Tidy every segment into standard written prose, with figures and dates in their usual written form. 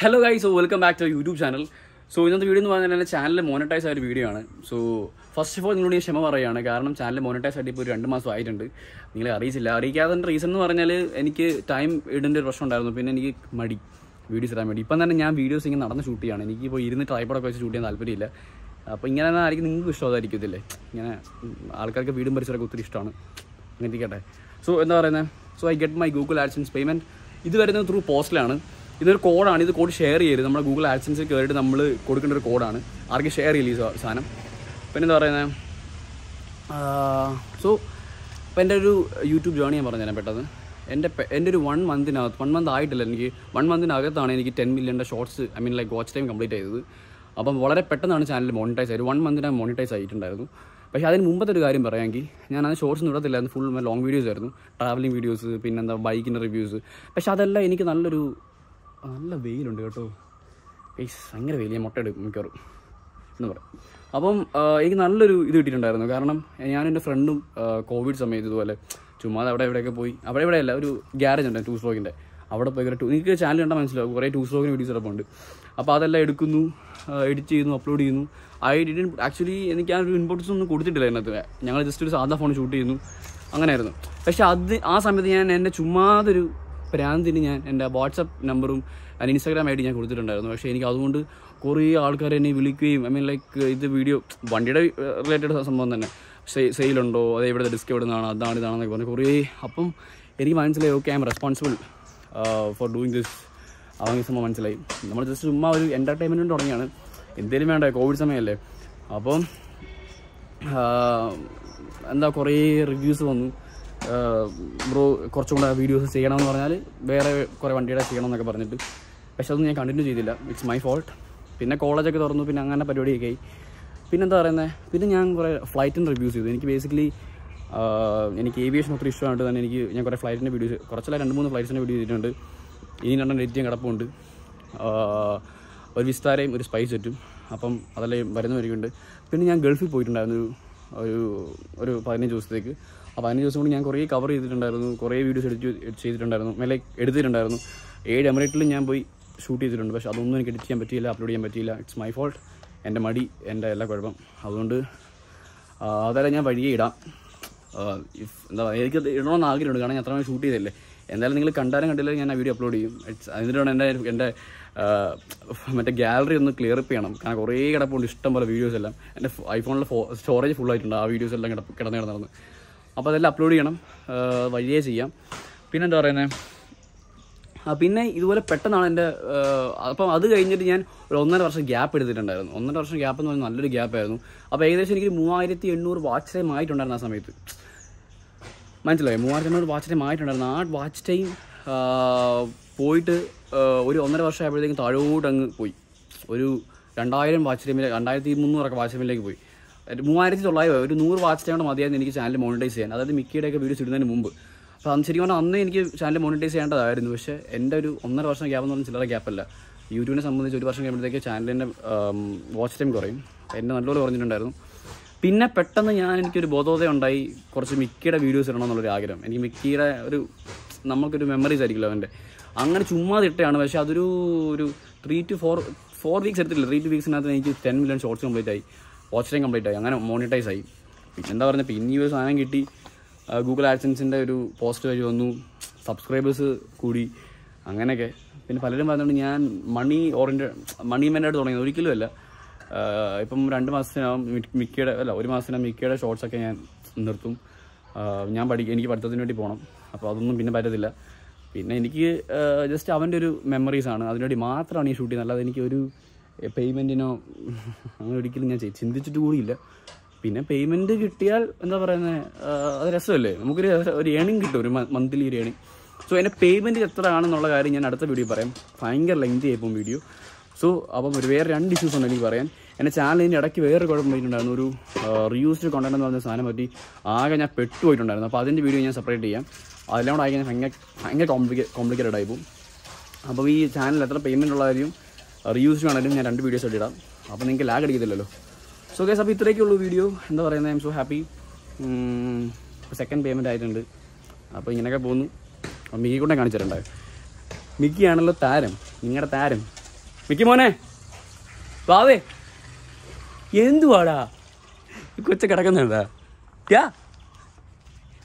Hello guys, so welcome back to our YouTube channel. So ഇന്നത്തെ video എന്ന് പറഞ്ഞാൽ channel monetise ആയ ഒരു വീഡിയോ ആണ്. സോ ഫസ്റ്റ് ഓഫ് ഓൾ നിങ്ങളോട് ഞാൻ ക്ഷമ പറയുകയാണ്, കാരണം ചാനൽ മോണിറ്റൈസ് ആയിട്ട് ഇപ്പോൾ ഒരു 2 മാസം ആയിട്ടുണ്ട്. നിങ്ങളെ അറിയിക്കാതെ റീസൺ എന്ന് പറഞ്ഞാൽ എനിക്ക് ടൈം ഇടേണ്ട ഒരു പ്രശ്നം ഉണ്ടായിരുന്നു. പിന്നെ എനിക്ക് മടി വീഡിയോസ് ഇടാൻ വേണ്ടി. ഇപ്പം തന്നെ ഞാൻ വീഡിയോസ് ഇങ്ങനെ നടന്ന് ഷൂട്ട് ചെയ്യുകയാണ്. എനിക്കിപ്പോൾ ഇരുന്ന് ട്രൈപോഡൊക്കെ വെച്ച് ഷൂട്ട് ചെയ്യാൻ താല്പര്യമില്ല. അപ്പോൾ ഇങ്ങനെ ആയിരിക്കും നിങ്ങൾക്ക് ഇഷ്ടമായിരിക്കത്തില്ലേ, ഇങ്ങനെ ആൾക്കാർക്ക് വീടും പരിസരമൊക്കെ ഒത്തിരി ഇഷ്ടമാണ്. അങ്ങനെ ഇരിക്കട്ടെ. സോ എന്താ പറയുന്നത്, so I get my Google AdSense payment. ഇത് വരുന്നത് ത്രൂ പോസ്റ്റിലാണ്. ഇതൊരു കോഡാണ്. ഇത് കോഡ് ഷെയർ ചെയ്ത് നമ്മുടെ ഗൂഗിൾ ആഡ്സൻസിൽ കയറിയിട്ട് നമ്മൾ കൊടുക്കേണ്ട ഒരു കോഡാണ്. ആർക്കും ഷെയർ ചെയ്യില്ല ഈ സാധനം. പിന്നെ എന്താ പറയുന്നത്, സോ ഇപ്പോൾ എൻ്റെ ഒരു യൂട്യൂബ് ജേണി ഞാൻ പറഞ്ഞു തരാം പെട്ടെന്ന്. എൻ്റെ ഒരു 1 മന്ത് ആയിട്ടില്ല, എനിക്ക് 1 മന്തിനകത്താണ് എനിക്ക് 10 മില്യൻ്റെ shorts like watch time complete ചെയ്തത്. അപ്പം വളരെ പെട്ടെന്നാണ് ചാനൽ മോണിറ്റൈസ് ആയത്. 1 മന്തിന് മോണിറ്റൈസ് ആയിട്ടുണ്ടായിരുന്നു. പക്ഷേ അതിന് മുമ്പത്തെ ഒരു കാര്യം പറയാമെങ്കിൽ, ഞാൻ അത് ഷോർട്സ് ഇടത്തില്ലായിരുന്നു, ഫുൾ ലോങ് വീഡിയോസ് ആയിരുന്നു. ട്രാവലിംഗ് വീഡിയോസ്, പിന്നെന്താ ബൈക്കിൻ്റെ റിവ്യൂസ്. പക്ഷേ അതെല്ലാം എനിക്ക് നല്ല വെയിലുണ്ട് കേട്ടോ, ഭയങ്കര വെയിൽ. ഞാൻ മുട്ടയെടുക്കും മിക്കവാറും എന്ന് പറയും. അപ്പം എനിക്ക് നല്ലൊരു ഇത് കിട്ടിയിട്ടുണ്ടായിരുന്നു. കാരണം ഞാനും എൻ്റെ ഫ്രണ്ടും കോവിഡ് സമയത്ത് ഇതുപോലെ ചുമ്മാ ഇവിടെയൊക്കെ പോയി, ഇവിടെയല്ല, ഒരു ഗ്യാരേജ് ഉണ്ട് 2 സ്ട്രോക്കിൻ്റെ. അവിടെ പോയി നിങ്ങൾക്ക് ചാനൽ കണ്ടാൽ മനസ്സിലാവും, കുറേ 2 സ്ട്രോക്കിന് വീഡിയോസ് ചിലപ്പോൾ ഉണ്ട്. അപ്പോൾ അതെല്ലാം എടുക്കുന്നു, എഡിറ്റ് ചെയ്യുന്നു, അപ്ലോഡ് ചെയ്യുന്നു. ആക്ച്വലി എനിക്ക് ആ ഒരു ഇമ്പോർട്ടൻസ് ഒന്നും കൊടുത്തിട്ടില്ല അതിനകത്ത്. ഞങ്ങൾ ജസ്റ്റ് ഒരു സാധാ ഫോൺ ഷൂട്ട് ചെയ്യുന്നു, അങ്ങനെയായിരുന്നു. പക്ഷേ ആ സമയത്ത് ഞാൻ എൻ്റെ ചുമ്മാതൊരു പ്രാന്തിന് ഞാൻ എൻ്റെ വാട്സപ്പ് നമ്പറും ഇൻസ്റ്റാഗ്രാം ഐ ഡി ഞാൻ കൊടുത്തിട്ടുണ്ടായിരുന്നു. പക്ഷേ എനിക്ക് അതുകൊണ്ട് കുറേ ആൾക്കാർ എന്നെ വിളിക്കുകയും ലൈക്ക് ഇത് വീഡിയോ വണ്ടിയുടെ റിലേറ്റഡ് സംഭവം തന്നെ, സെയിലുണ്ടോ, അതേ ഇവിടുത്തെ ഡിസ്ക് എവിടുന്നാണ്, ഇതാണെന്നൊക്കെ പറഞ്ഞു കുറേ. അപ്പം എനിക്ക് മനസ്സിലായി, okay I M responsible for doing this. അങ്ങനെ സംഭവം മനസ്സിലായി. നമ്മൾ ജസ്റ്റ് ചുമ്മാ ഒരു എൻ്റർടൈൻമെൻറ്റ് തുടങ്ങിയാണ്, എന്തേലും വേണ്ടേ, കോവിഡ് സമയമല്ലേ. അപ്പം എന്താ കുറേ റിവ്യൂസ് വന്നു, ബ്രോ കുറച്ചും കൂടെ വീഡിയോസ് ചെയ്യണമെന്ന് പറഞ്ഞാൽ വേറെ കുറേ വണ്ടിയുടെ ചെയ്യണമെന്നൊക്കെ പറഞ്ഞിട്ട്. പക്ഷെ അതൊന്നും ഞാൻ കണ്ടിന്യൂ ചെയ്തില്ല, ഇറ്റ്സ് മൈ ഫോൾട്ട്. പിന്നെ കോളേജൊക്കെ തുറന്നു, പിന്നെ അങ്ങനെ പരിപാടിയൊക്കെ ആയി. പിന്നെന്താ പറയുന്നത്, പിന്നെ ഞാൻ കുറേ ഫ്ലൈറ്റിൻ്റെ റിവ്യൂസ് ചെയ്തു. എനിക്ക് ബേസിക്കലി എനിക്ക് ഏവിയേഷൻ ഒത്തിരി ഇഷ്ടമായിട്ട് തന്നെ ഞാൻ കുറേ ഫ്ലൈറ്റിൻ്റെ വീഡിയോസ്, കുറച്ചല്ല 2-3 ഫ്ലൈറ്റ്സിൻ്റെ വീഡിയോ ചെയ്തിട്ടുണ്ട്. ഇനി 2 എഡിറ്റ് ചെയ്യാൻ കിടപ്പുണ്ട്, ഒരു വിസ്താരയും ഒരു സ്പൈസ് സെറ്റും. അപ്പം അതെല്ലാം വരുന്നവരിക്കുണ്ട്. പിന്നെ ഞാൻ ഗൾഫിൽ പോയിട്ടുണ്ടായിരുന്നു ഒരു 15 ദിവസത്തേക്ക്. ആ 15 ദിവസം കൊണ്ട് ഞാൻ കുറേ കവർ ചെയ്തിട്ടുണ്ടായിരുന്നു, കുറേ വീഡിയോസ് ചെയ്തിട്ടുണ്ടായിരുന്നു, എടുത്തിട്ടുണ്ടായിരുന്നു. 7 എമിറേറ്റിലും ഞാൻ പോയി ഷൂട്ട് ചെയ്തിട്ടുണ്ട്. പക്ഷേ അതൊന്നും എനിക്ക് എഡിറ്റ് ചെയ്യാൻ പറ്റിയില്ല, അപ്ലോഡ് ചെയ്യാൻ പറ്റിയില്ല. ഇറ്റ്സ് മൈ ഫോൾട്ട്, എൻ്റെ മടി, എൻ്റെ എല്ലാ കുഴപ്പം. അതുകൊണ്ട് അതെല്ലാം ഞാൻ വഴിയേ ഇടാം. എന്താ പറയുക, എനിക്ക് ഇടണമെന്ന് ആഗ്രഹമുണ്ട്, കാരണം ഞാൻ അത്രയും ഷൂട്ട് ചെയ്തല്ലേ. എന്തായാലും നിങ്ങൾ കണ്ടാലും കണ്ടില്ല, ഞാൻ ആ വീഡിയോ അപ്ലോഡ് ചെയ്യും. അതിനാണ് എൻ്റെ മറ്റേ ഗാലറി ഒന്ന് ക്ലിയർ അപ്പ് ചെയ്യണം, കാരണം കുറേ കിടപ്പുണ്ട്, ഇഷ്ടം പോലെ വീഡിയോസ് എല്ലാം. എൻ്റെ ഐഫോണിലെ സ്റ്റോറേജ് ഫുള്ളായിട്ടുണ്ട്, ആ വീഡിയോസ് എല്ലാം കിടന്ന്. അപ്പോൾ അതെല്ലാം അപ്ലോഡ് ചെയ്യണം, വഴിയേ ചെയ്യാം. പിന്നെ എന്താ പറയുന്നത്, പിന്നെ ഇതുപോലെ പെട്ടെന്നാണ് എൻ്റെ അപ്പം അത് കഴിഞ്ഞിട്ട് ഞാൻ ഒരു 1.5 വർഷം ഗ്യാപ്പ് എടുത്തിട്ടുണ്ടായിരുന്നു. 1.5 വർഷം ഗ്യാപ്പ് എന്ന് പറഞ്ഞാൽ നല്ലൊരു ഗ്യാപ്പായിരുന്നു. അപ്പോൾ ഏകദേശം എനിക്ക് 3800 വാച്ച് ടൈം ആയിട്ടുണ്ടായിരുന്നു ആ സമയത്ത്. മനസ്സിലായി, 3800 വാച്ച് ടൈം ആയിട്ടുണ്ടായിരുന്നു. ആ വാച്ച് ടൈം പോയിട്ട് ഒരു 1.5 വർഷം ആയപ്പോഴത്തേക്കും താഴോട്ട് അങ്ങ് പോയി. ഒരു 2000 വാച്ച് ടൈമിലേക്ക്, 2300 വാച്ച് ടൈമിലേക്ക് പോയി. 3900, ഒരു 100 വാച്ച് ടൈം മതിയായിരുന്നു എനിക്ക് ചാനൽ മോണിറ്റൈസ് ചെയ്യാൻ, അതായത് മിക്കയുടെയൊക്കെ വീഡിയോസ് ഇടുന്നതിന് മുമ്പ്. അപ്പോൾ അന്ന് ശരിക്കും പറഞ്ഞാൽ അന്ന് എനിക്ക് ചാനൽ മോണിറ്റൈസ് ചെയ്യേണ്ടതായിരുന്നു. പക്ഷേ എൻ്റെ ഒരു 1.5 വർഷം ഗ്യാപ്പ് എന്ന് പറഞ്ഞാൽ ചില്ലറ ഗ്യാപ്പല്ല. യൂട്യൂബിനെ സംബന്ധിച്ച് 1 വർഷം കഴിയുമ്പോഴത്തേക്ക് ചാനലിൻ്റെ വാച്ച് ടൈം കുറയും. എൻ്റെ നല്ലപോലെ കുറഞ്ഞിട്ടുണ്ടായിരുന്നു. പിന്നെ പെട്ടെന്ന് എനിക്കൊരു ബോധോദയം ഉണ്ടായി, കുറച്ച് മിക്കയുടെ വീഡിയോസ് ഇടണമെന്നുള്ളൊരു ആഗ്രഹം. എനിക്ക് മിക്കയുടെ നമുക്കൊരു മെമ്മറീസ് ആയിരിക്കുമല്ലോ അവൻ്റെ, അങ്ങനെ ചുമ്മാ ഇട്ടയാണ്. പക്ഷേ അതൊരു 3 to 4 വീക്സ് എടുത്തിട്ടില്ല. 3 വീക്സിനകത്ത് എനിക്ക് 10 മില്യൺ ഷോർട്സ് കംപ്ലീറ്റ് ആയി, വാച്ച് ടൈം കംപ്ലീറ്റ് ആയി, അങ്ങനെ മോണിറ്റൈസ് ആയി. പിന്നെന്താ പറയുന്നത്, പിന്നെ ഈ ഒരു സാധനം കിട്ടി, ഗൂഗിൾ ആഡ്സൻസിൻ്റെ ഒരു പോസ്റ്റ് വഴി വന്നു, സബ്സ്ക്രൈബേഴ്സ് കൂടി, അങ്ങനെയൊക്കെ. പിന്നെ പലരും പറഞ്ഞുകൊണ്ട് ഞാൻ മണി മെൻ്റായിട്ട് തുടങ്ങിയത് ഒരിക്കലും അല്ല. ഇപ്പം 2 മാസത്തിനകം ഒരു മാസത്തിനകം മിക്കയുടെ ഷോർട്സൊക്കെ ഞാൻ നിർത്തും. എനിക്ക് പഠിത്തത്തിന് വേണ്ടി പോകണം, അപ്പോൾ അതൊന്നും പിന്നെ പറ്റത്തില്ല. പിന്നെ എനിക്ക് ജസ്റ്റ് അവൻ്റെ ഒരു മെമ്മറീസാണ്, അതിനുവേണ്ടി മാത്രമാണ് ഈ ഷൂട്ട് ചെയ്യുന്നത്. അല്ലാതെ എനിക്കൊരു പേയ്മെൻറ്റിനോ അങ്ങനെ ഒരിക്കലും ഞാൻ ചിന്തിച്ചിട്ട് കൂടിയില്ല. പിന്നെ പേയ്മെൻറ്റ് കിട്ടിയാൽ എന്താ പറയുന്നത്, അത് രസമല്ലേ, നമുക്കൊരു ഏണിങ് കിട്ടും, ഒരു മന്ത്ലി ഒരു ഏണിങ്. സോ എൻ്റെ പേയ്മെൻറ്റ് എത്ര ആണെന്നുള്ള കാര്യം ഞാൻ അടുത്ത വീഡിയോ പറയാം. ഭയങ്കര ലെങ്തി ആയിപ്പോൾ വീഡിയോ. സോ അപ്പം വേറെ 2 ഇഷ്യൂസ് ഉണ്ട് എനിക്ക് പറയാൻ. എൻ്റെ ചാനലിൻ്റെ ഇടയ്ക്ക് വേറെ കുഴപ്പം പറ്റിയിട്ടുണ്ടായിരുന്നു, ഒരു റീയൂസ്ഡ് കണ്ടന്റ് എന്ന് പറഞ്ഞ സാധനം പറ്റി ആകെ ഞാൻ പെട്ടുപോയിട്ടുണ്ടായിരുന്നു. അപ്പോൾ അതിൻ്റെ വീഡിയോ ഞാൻ സെപ്പറേറ്റ് ചെയ്യാം. അതെല്ലാം കൂടെ ആയി ഭയങ്കര കോംപ്ലിക്കേറ്റഡ് ആയിപ്പോൾ. അപ്പോൾ ഈ ചാനൽ എത്ര പേയ്മെൻറ്റ് ഉള്ള കാര്യം റീയൂസ്ഡ് ആണെങ്കിലും ഞാൻ 2 വീഡിയോസ് ഇടാം, അപ്പോൾ നിങ്ങൾക്ക് ലാഗ് അടിക്കത്തില്ലല്ലോ. സോ ഗൈസ്, അപ്പോൾ ഇത്രയൊക്കെയുള്ളൂ വീഡിയോ. എന്താ പറയുന്നത്, I M so happy. Second payment ആയിട്ടുണ്ട്. അപ്പോൾ ഇങ്ങനെയൊക്കെ പോകുന്നു. മിക്കി കൂടെ കാണിച്ചിട്ടുണ്ടാവും. മിക്കിയാണല്ലോ താരം, നിങ്ങളുടെ താരം. മിക്കി മോനെ വാവേ എന്തുവാടാ കൊച്ച കിടക്കുന്നുണ്ടാ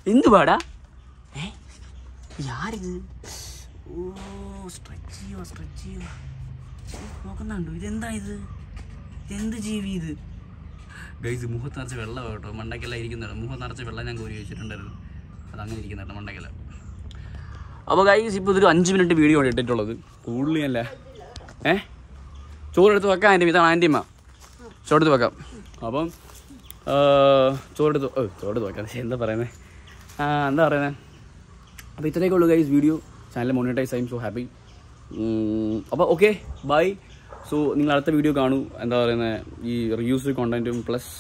എന്തുവാടാ യാരിത് ഓ സ്ട്രെച്ച് ചെയ്യോ നോക്കുന്നുണ്ടോ ഇതെന്താ ഇതെന്ത് ജീവി ഇത് ഗൈസ് മുഖത്ത് നിറച്ച് വെള്ളം കേട്ടോ മണ്ടയ്ക്കെല്ലാം ഇരിക്കുന്നുണ്ട് മുഖത്ത് നിറച്ച് വെള്ളം ഞാൻ കോരി വെച്ചിട്ടുണ്ടായിരുന്നു അതങ്ങനെ ഇരിക്കുന്നുണ്ട് മണ്ടയ്ക്കെല്ലാം അപ്പോൾ ഗൈസ് ഇപ്പോൾ ഇതൊരു 5 മിനിറ്റ് വീഡിയോ ആണ് ഇട്ടിട്ടുള്ളത് കൂടുതലല്ല ചോറെടുത്ത് വെക്കാം ആൻറ്റി ഇതാണ് ആൻറ്റിമ്മ ചോറെടുത്ത് വെക്കാം അപ്പം ചോറെടുത്ത് വെക്കാം എന്താ പറയുന്നത് എന്താ പറയുന്നത് അപ്പോൾ ഇത്രയൊക്കെ ഉള്ളൂ ഗൈസ് വീഡിയോ ചാനൽ മോണിറ്റൈസ് ആയും സോ ഹാപ്പി അപ്പോൾ ഓക്കെ ബൈ സോ നിങ്ങൾ അടുത്ത വീഡിയോ കാണൂ എന്താ പറയുന്നത് ഈ റിവ്യൂസ് കോണ്ടൻറ്റും പ്ലസ്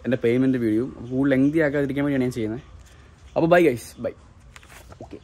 എൻ്റെ പേയ്മെൻറ്റ് വീഡിയോ കൂടുതൽ ലെങ്തി ആക്കാതിരിക്കാൻ വേണ്ടിയാണ് ഞാൻ ചെയ്യുന്നത് അപ്പോൾ ബൈ ഗൈസ് ബൈ ഓക്കെ